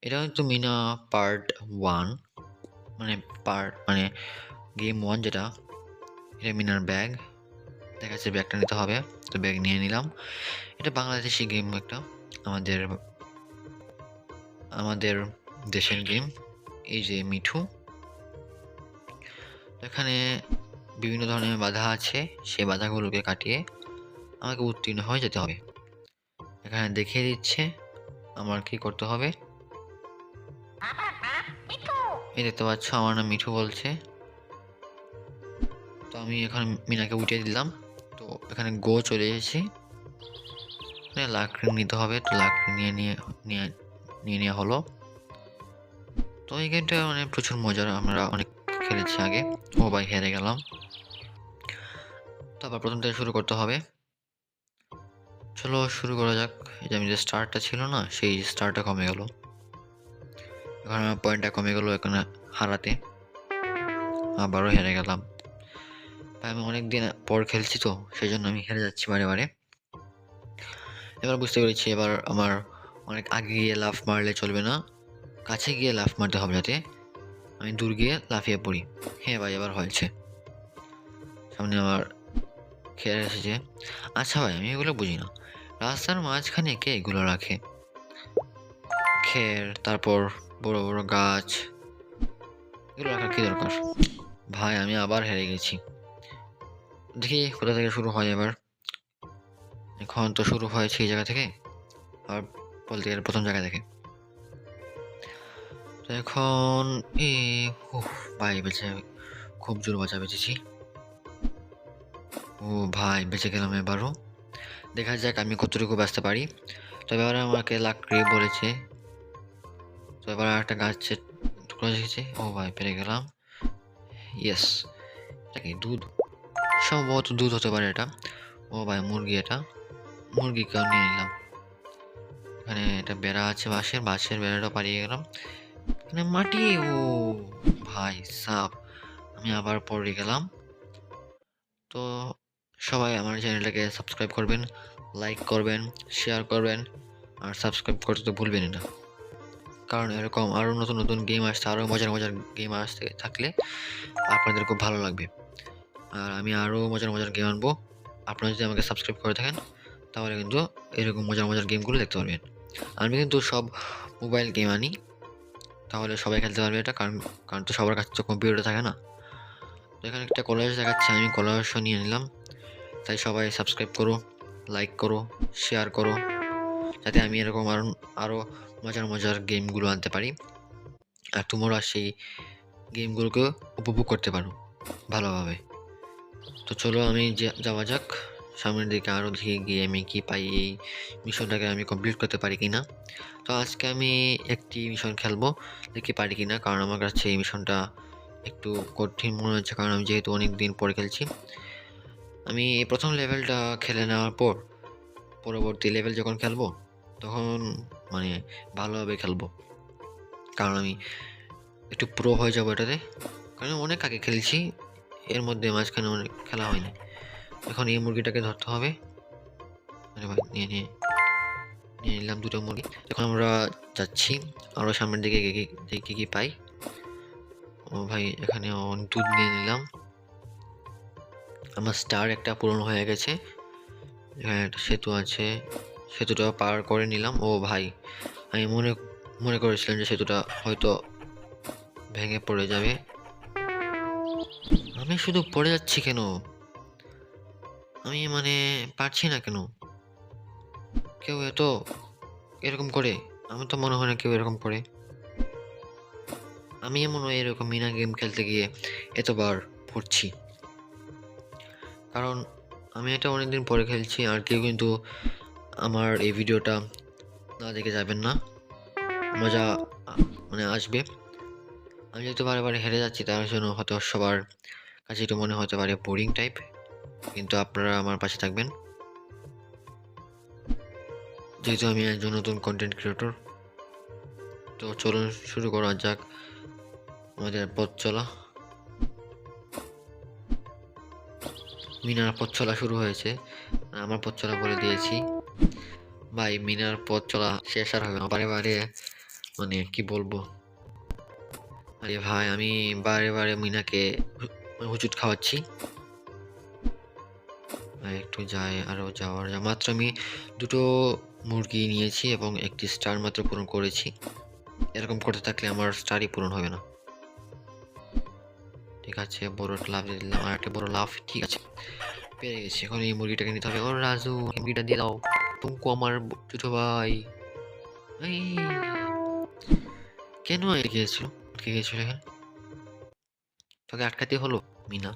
এটা কিন্তু মিনা পার্ট 1 মানে গেম 1 যেটা। এটা মিনার ব্যাগ। দেখা যাচ্ছে ব্যাগটা নিতে হবে। তো ব্যাগ নিয়ে নিলাম। এটা বাংলাদেশি গেম একটা। আমাদের আমাদের দেশের গেম। এই যে মিঠু। এখানে বিভিন্ন ধরনের বাধা আছে। সেই বাধাগুলোকে কাটিয়ে আমাকে উত্তীর্ণ হয়ে যেতে হবে। এখানে দেখিয়ে দিচ্ছে আমার কি করতে হবে। এই দেখতে পাচ্ছ আমার নাম মিঠু বলছে। তো আমি এখন মিনাকে উঠিয়ে দিলাম। তো এখানে গো চলে এসেছি। এখানে লাকড়ি নিতে হবে। তো লাকড়ি নিয়ে নেওয়া হলো। তো এই গেমটা মানে প্রচুর মজার। আমরা অনেক খেলেছি আগে। ও ভাই হেরে গেলাম। তো আবার প্রথম থেকে শুরু করতে হবে। চলো শুরু করা যাক। এই যে আমি যে স্টারটা ছিল না, সেই স্টারটা কমে গেল। এখন আমার পয়েন্টটা কমে গেল এখানে হারাতে। আবারও হেরে গেলাম। ভাই আমি অনেক দিন পর খেলছি তো সেই জন্য আমি হেরে যাচ্ছি বারে বারে। এবার বুঝতে পেরেছি এবার আমার অনেক আগে গিয়ে লাফ মারলে চলবে না, কাছে গিয়ে লাফ মারতে হবে যাতে আমি দূর গিয়ে লাফিয়ে পড়ি। হ্যাঁ ভাই এবার হয়েছে। সামনে আমার খেয়াল এসেছে। আচ্ছা ভাই আমি এগুলো বুঝি না, রাস্তার মাঝখানে কে এগুলো রাখে? খের, তারপর বড় বড় গাছ, এগুলো রাখার কি দরকার? ভাই আমি আবার হেরে গেছি। দেখি কোথা থেকে শুরু হয় এবার। এখন তো শুরু হয়েছে এই জায়গা থেকে, আর বলতে গেলে প্রথম জায়গা থেকে। তো এখন ভাই বেঁচে, খুব জোর বাঁচা বেঁচেছি। ও ভাই বেঁচে গেলাম এবারও। দেখা যাক আমি কতটুকু বাঁচতে পারি। তো এবার আমাকে লাকড়ি বলেছে। তো এবার একটা গাছের টুকরো দেখেছি। ও ভাই পেরে গেলাম। ইয়েস। এটা কি দুধ? সম্ভবত দুধ হতে পারে এটা। ও ভাই মুরগি, এটা মুরগিকেও নিয়ে নিলাম। এখানে একটা বেড়া আছে, বাঁশের বেড়াটা পালিয়ে গেলাম। এখানে মাটি। ও ভাই সাপ, আমি আবার পড়ে গেলাম। তো সবাই আমার চ্যানেলটাকে সাবস্ক্রাইব করবেন, লাইক করবেন, শেয়ার করবেন, আর সাবস্ক্রাইব করতে তো ভুলবেন না। কারণ এরকম আরও নতুন নতুন গেম আসছে, আরও মজার মজার গেম আসতে থাকলে আপনাদের খুব ভালো লাগবে। আর আমি আরও মজার মজার গেম আনবো। আপনারা যদি আমাকে সাবস্ক্রাইব করে থাকেন তাহলে কিন্তু এরকম মজার মজার গেমগুলো দেখতে পারবেন। আমি কিন্তু সব মোবাইল গেম আনি, তাহলে সবাই খেলতে পারবে এটা। কারণ কারণ তো সবার কাছে তো কম্পিউটার থাকে না। তো এখানে একটা কলার্স দেখাচ্ছে, আমি কলার্সও নিয়ে নিলাম। তাই সবাই সাবস্ক্রাইব করো, লাইক করো, শেয়ার করো, যাতে আমি এরকম আরও মজার মজার গেমগুলো আনতে পারি আর তোমরা সেই গেমগুলোকে উপভোগ করতে পারো ভালোভাবে। তো চলো আমি যাওয়া যাক সামনের দিকে, আরও দেখি গিয়ে আমি কি পাই, এই মিশনটাকে আমি কমপ্লিট করতে পারি কিনা। তো আজকে আমি একটি মিশন খেলবো, দেখি পারি কিনা। কারণ আমার কাছে এই মিশনটা একটু কঠিন মনে হচ্ছে, কারণ আমি যেহেতু অনেক দিন পরে খেলছি। আমি এই প্রথম লেভেলটা খেলে নেওয়ার পর পরবর্তী লেভেল যখন খেলবো তখন মানে ভালোভাবে খেলবো, কারণ আমি একটু প্রো হয়ে যাবো এটাতে। কারণ অনেক আগে খেলছি, এর মধ্যে মাঝখানে অনেক খেলা হয়নি। এখন এই মুরগিটাকে ধরতে হবে। আরে ভাই নিয়ে নিয়ে নিয়ে নিলাম দুটো মুরগি। এখন আমরা যাচ্ছি আরও সামনের দিকে, দেখি কি পাই। ও ভাই এখানে দুধ নিয়ে নিলাম। আমার স্টার একটা পূরণ হয়ে গেছে। এখানে একটা সেতু আছে, সেতুটা পার করে নিলাম। ও ভাই আমি মনে মনে করেছিলাম যে সেতুটা হয়তো ভেঙে পড়ে যাবে। আমি শুধু পড়ে যাচ্ছি কেন? আমি মানে পারছি না কেন? কেউ এরকম করে? আমার তো মনে হয় না কেউ এরকম করে। আমি মনে হয় এরকম মিনা গেম খেলতে গিয়ে এতবার পড়ছি, কারণ আমি এটা অনেকদিন পরে খেলছি। আর কেউ কিন্তু আমার এই ভিডিওটা না দেখে যাবেন না, মজা মানে আসবে। আমি যেহেতু বারে বারে হেরে যাচ্ছি তার জন্য হয়তো সবার কাছে একটু মনে হতে পারে বোরিং টাইপ, কিন্তু আপনারা আমার পাশে থাকবেন যেহেতু আমি একজন নতুন কন্টেন্ট ক্রিয়েটর। তো চলুন শুরু করা যাক আমাদের পথ চলা। মিনার পথ চলা শুরু হয়েছে, আমার পথ চলা বলে দিয়েছি। ভাই মিনার পথ চলা শেষ আর হবে না, বারে বারে মানে কি বলবো, আরে ভাই আমি বারে বারে মিনাকে হুচুট খাওয়াচ্ছি। একটু যাই, আরো যাওয়ার মাত্র আমি দুটো মুরগি নিয়েছি এবং একটি স্টার মাত্র পূরণ করেছি। এরকম করতে থাকলে আমার স্টারই পূরণ হবে না। ঠিক আছে, বড় একটা লাভ দিয়ে দিলাম, আর একটা বড় লাভ। ঠিক আছে, পেরে গেছি। এখন এই মুরগিটাকে নিতে হবে। ও রাজু, এই মুরগিটা দিয়ে দাও। টুঙ্কু আমার ছোট ভাই। এই কেন গিয়েছিল, কে গিয়েছিল এখানে? তোকে আটকাতে হলো মিনা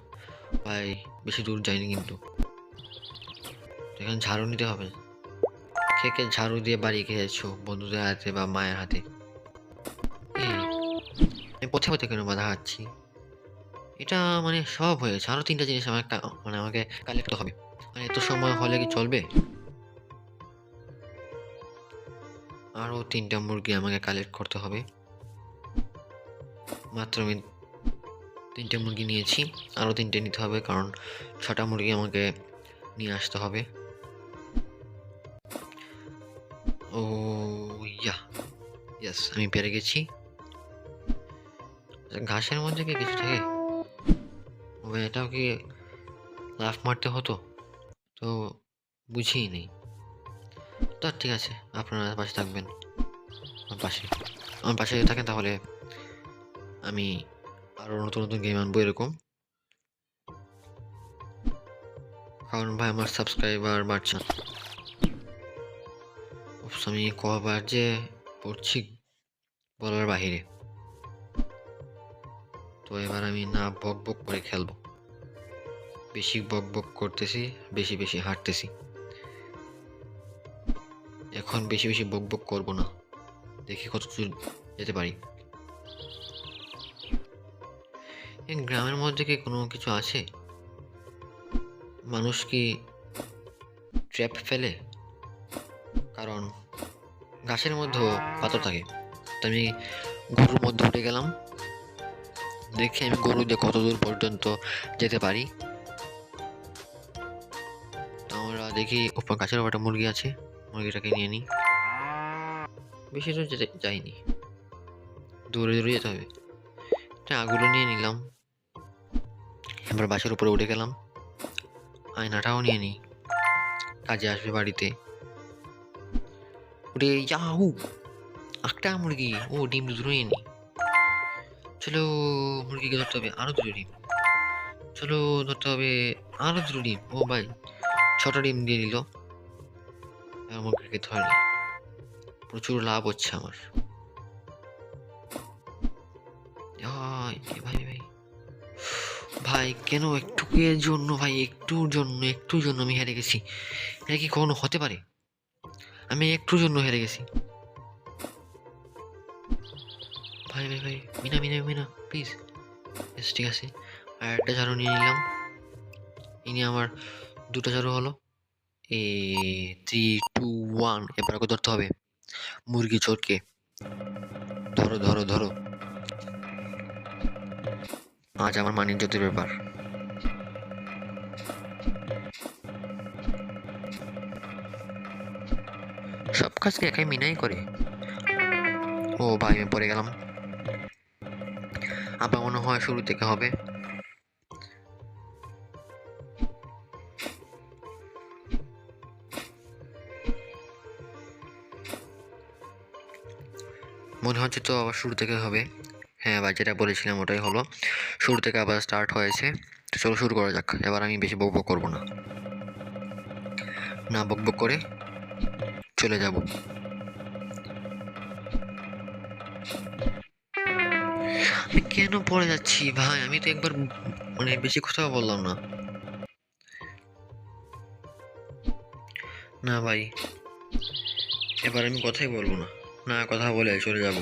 ভাই। বেশি দূর যায়নি কিন্তু। এখানে ঝাড়ু নিতে হবে। কে কে ঝাড়ু দিয়ে বাড়ি খেয়েছো বন্ধুদের হাতে বা মায়ের হাতে? এই, আমি পথে পথে কেন বাধা খাচ্ছি? এটা মানে সব হয়েছে, আরো তিনটা জিনিস আমার মানে আমাকে কালেক্ট করতে হবে। মানে এত সময় হলে কি চলবে? আরো তিনটা মুরগি আমাকে কালেক্ট করতে হবে। মাত্র আমি তিনটে মুরগি নিয়েছি, আরো তিনটে নিতে হবে, কারণ 6টা মুরগি আমাকে নিয়ে আসতে হবে। ও ইয়েস, আমি পেরে গেছি। ঘাসের মধ্যে কি কিছু থাকে? এটাও কি লাফ মারতে হতো? তো বুঝিই নেই। তো ঠিক আছে, আপনারা পাশে থাকবেন। আমার পাশে থাকেন, তাহলে আমি আরো নতুন নতুন গেম আনবো এরকম। কারণ ভাই আমার সাবস্ক্রাইবার বাড়ছে না। আমি কবার যে পড়ছি বলার বাহিরে। তো এবার আমি না বক বক করে খেলবো। বেশি বক বক করতেছি, বেশি বেশি হাঁটতেছি। এখন বেশি বেশি বক বক করবো না, দেখি কত দূর যেতে পারি। এই গ্রামের মধ্যে কি কোনো কিছু আছে? মানুষ কি ট্র্যাপ ফেলে? কারণ গাছের মধ্যেও পাথর থাকে। তো আমি গরুর মধ্যে উঠে গেলাম, দেখি আমি গরু দিয়ে কত দূর পর্যন্ত যেতে পারি। আমরা দেখি উপর গাছের উপর একটা মুরগি আছে, মুরগিটাকে নিয়ে নিই। বেশি দূর যেতে যাইনি, দূরে দূরে যেতে হবে। আগুলো নিয়ে নিলাম। এবার বাসের উপরে উঠে গেলাম, আয়নাটাও নিয়ে নিই, কাজে আসবে বাড়িতে। উঠে যাও, একটা মুরগি। ও ডিম দুটো নিয়ে নিই। চলো, মুরগিকে ধরতে হবে আরো দুটো ডিম। চলো, ধরতে হবে আরো দুটো ডিম। ও ভাই 6টা ডিম দিয়ে দিল। মুরগিকে ধরে নিই, প্রচুর লাভ হচ্ছে আমার। ভাই ভাই ভাই কেন একটুকের জন্য, ভাই একটুর জন্য আমি হেরে গেছি। এটা কি কখনো হতে পারে? আমি একটুর জন্য হেরে গেছি। ভাই ভাই ভাই মিনা মিনা মিনা প্লিজ। ঠিক আছে, আর একটা ঝাড়ু নিয়ে নিলাম। ইনি আমার 2টা ঝাড়ু হলো। 3, 2, 1, এবার ওকে ধরতে হবে মুরগি চোরকে। ধরো ধরো ধরো, আজ আমার মানিজ্যতের ব্যাপার। সব কাজ কি একাই মিনাই করে? ও ভাই আমি পড়ে গেলাম। আবার মনে হয় শুরু থেকে হবে। মনে হচ্ছে তো আবার শুরু থেকে হবে। হ্যাঁ ভাই, যেটা বলেছিলাম ওটাই হলো, শুরু থেকে আবার স্টার্ট হয়েছে। তো চলো শুরু করা যাক। এবার আমি বেশি বকবক করবো না, না বকবক করে চলে যাব। আমি কেন পড়ে যাচ্ছি ভাই? আমি তো একবার মানে বেশি কথা বললাম না। না ভাই, এবার আমি কথাই বলবো না, না কথা বলে চলে যাব।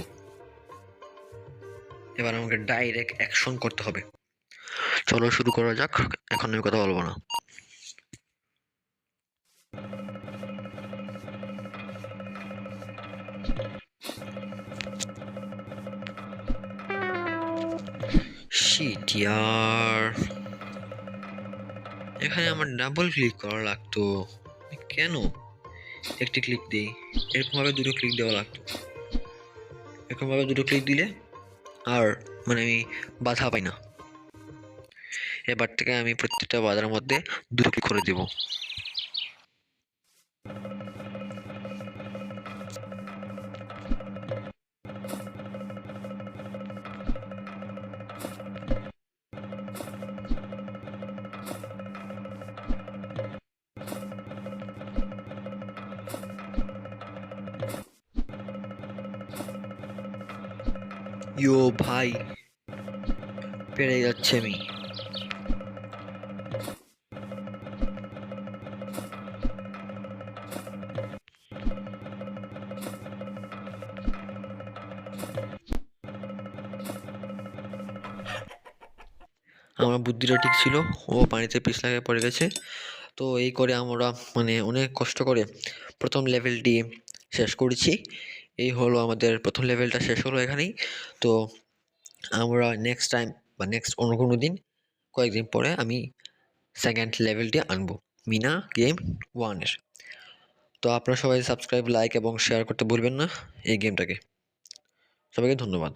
এবার আমাকে ডাইরেক্ট অ্যাকশন করতে হবে। চলো শুরু করা যাক, এখন আমি কথা বলবো না। শিট ইয়ার, এখানে আমার ডাবল ক্লিক করা লাগতো। কেন একটি ক্লিক দিই, এরকম ভাবে 2টো ক্লিক দেওয়া লাগতো। এরকমভাবে দুটো ক্লিক দিলে আর মানে আমি বাধা পাই না। এবার থেকে আমি প্রত্যেকটা বাধার মধ্যে দুটো ক্লিক করে দেব। ইয়ো ভাই, পেরে যাচ্ছে আমি। আমার বুদ্ধিটা ঠিক ছিল, ও পানিতে পিছলা পড়ে গেছে। তো এই করে আমরা মানে অনেক কষ্ট করে প্রথম লেভেলটি শেষ করেছি। এই হলো আমাদের প্রথম লেভেলটা শেষ হলো এখানেই। তো আমরা নেক্সট টাইম বা নেক্সট অন্য কোনো দিন কয়েকদিন পরে আমি সেকেন্ড লেভেলটি আনবো, মিনা গেম 1-এর। তো আপনারা সবাই সাবস্ক্রাইব, লাইক এবং শেয়ার করতে ভুলবেন না এই গেমটাকে। সবাইকে ধন্যবাদ।